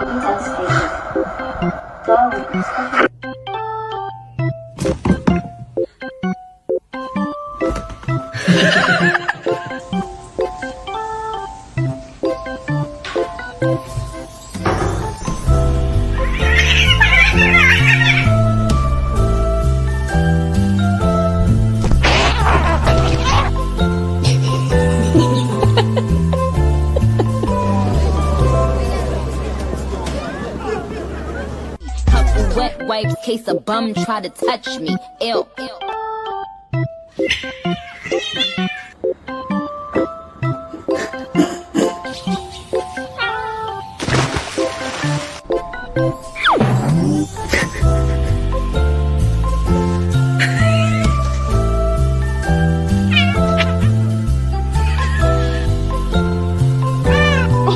Intoxication. Dog special. Couple wet wipes, case a bum try to touch me. Ew.